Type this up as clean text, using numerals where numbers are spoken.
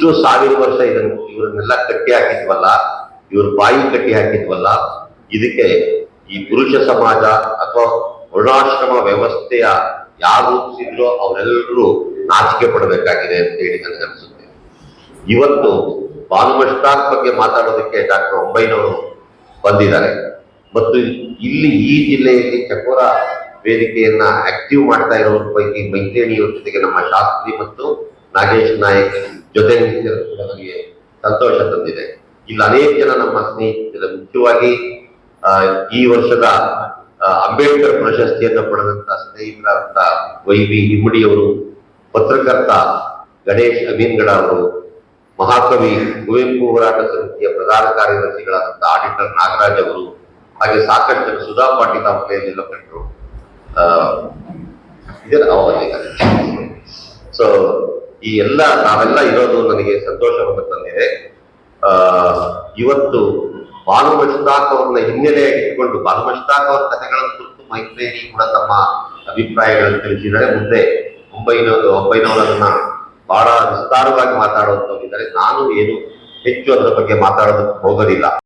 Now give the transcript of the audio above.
ಇಷ್ಟು ಸಾವಿರ ವರ್ಷ ಇವರನ್ನೆಲ್ಲ ಕಟ್ಟಿ ಹಾಕಿದ್ವಲ್ಲ, ಇವ್ರ ಬಾಯಿ ಕಟ್ಟಿ ಹಾಕಿದ್ವಲ್ಲ, ಇದಕ್ಕೆ ಈ ಪುರುಷ ಸಮಾಜ ಅಥವಾ ವರ್ಣಾಶ್ರಮ ವ್ಯವಸ್ಥೆಯ ಯಾರು ರೂಪಿಸಿದ್ರೋ ಅವರೆಲ್ಲರೂ ನಾಚಿಕೆ ಪಡಬೇಕಾಗಿದೆ ಅಂತ ಹೇಳಿ ನನಗನ್ಸುತ್ತೆ. ಇವತ್ತು ಬಾನು ಮಷ್ತಾಕ್ ಬಗ್ಗೆ ಮಾತಾಡೋದಕ್ಕೆ ಡಾಕ್ಟರ್ ಒಂಬೈನವರು ಬಂದಿದ್ದಾರೆ ಮತ್ತು ಇಲ್ಲಿ ಈ ಜಿಲ್ಲೆಯಲ್ಲಿ ಚಕೋರ ವೇದಿಕೆಯನ್ನ ಆಕ್ಟಿವ್ ಮಾಡ್ತಾ ಇರೋರ ಪೈಕಿ ಮೈತ್ರಿಣಿಯವರ ಜೊತೆಗೆ ನಮ್ಮ ಶಾಸ್ತ್ರಿ ಮತ್ತು ನಾಗೇಶ್ ನಾಯಕ್ ಜೊತೆ ನನಗೆ ಸಂತೋಷ ತಂದಿದೆ. ಇಲ್ಲಿ ಅನೇಕ ಜನ ನಮ್ಮ ಸ್ನೇಹಿತರು, ಮುಖ್ಯವಾಗಿ ಈ ವರ್ಷದ ಅಂಬೇಡ್ಕರ್ ಪ್ರಶಸ್ತಿಯನ್ನು ಪಡೆದಂತಹ ಸ್ನೇಹಿತರಾದಂತ ವೈವಿ ಇಮ್ಮಡಿಯವರು, ಪತ್ರಕರ್ತ ಗಣೇಶ್ ಅಮೀನ್ಗಡ ಅವರು, ಮಹಾಕವಿ ಕುವೆಂಪು ಹೋರಾಟ ಸಮಿತಿಯ ಪ್ರಧಾನ ಕಾರ್ಯದರ್ಶಿಗಳಾದಂತಹ ಆಡಿಟರ್ ನಾಗರಾಜ್ ಅವರು, ಹಾಗೆ ಸಾಕಷ್ಟು ಜನ, ಸುಧಾ ಪಾಟೀಲ್ ಅವರೆಲ್ಲ ಕಂಡ್ರು. ಸೊ ಈ ನಾವೆಲ್ಲ ಇರೋದು ನನಗೆ ಸಂತೋಷವನ್ನು ತಂದಿದೆ. ಇವತ್ತು ಬಾನು ಮಷ್ತಾಕ್ ಅವ್ರನ್ನ ಹಿನ್ನೆಲೆಯಾಗಿ ಇಟ್ಕೊಂಡು ಬಾನು ಮಷ್ತಾಕ್ ಅವರ ಕಥೆಗಳನ್ನು ಕುರಿತು ಮೈತ್ರೇಣಿ ಕೂಡ ತಮ್ಮ ಅಭಿಪ್ರಾಯಗಳನ್ನು ತಿಳಿಸಿದರೆ, ಮುಂದೆ ಒಂಬೈನವರನ್ನ ಬಹಳ ವಿಸ್ತಾರವಾಗಿ ಮಾತಾಡುವಂತವರಿದ್ದಾರೆ. ನಾನು ಏನು ಹೆಚ್ಚು ಅದರ ಬಗ್ಗೆ ಮಾತಾಡೋದಕ್ಕೆ ಹೋಗೋದಿಲ್ಲ.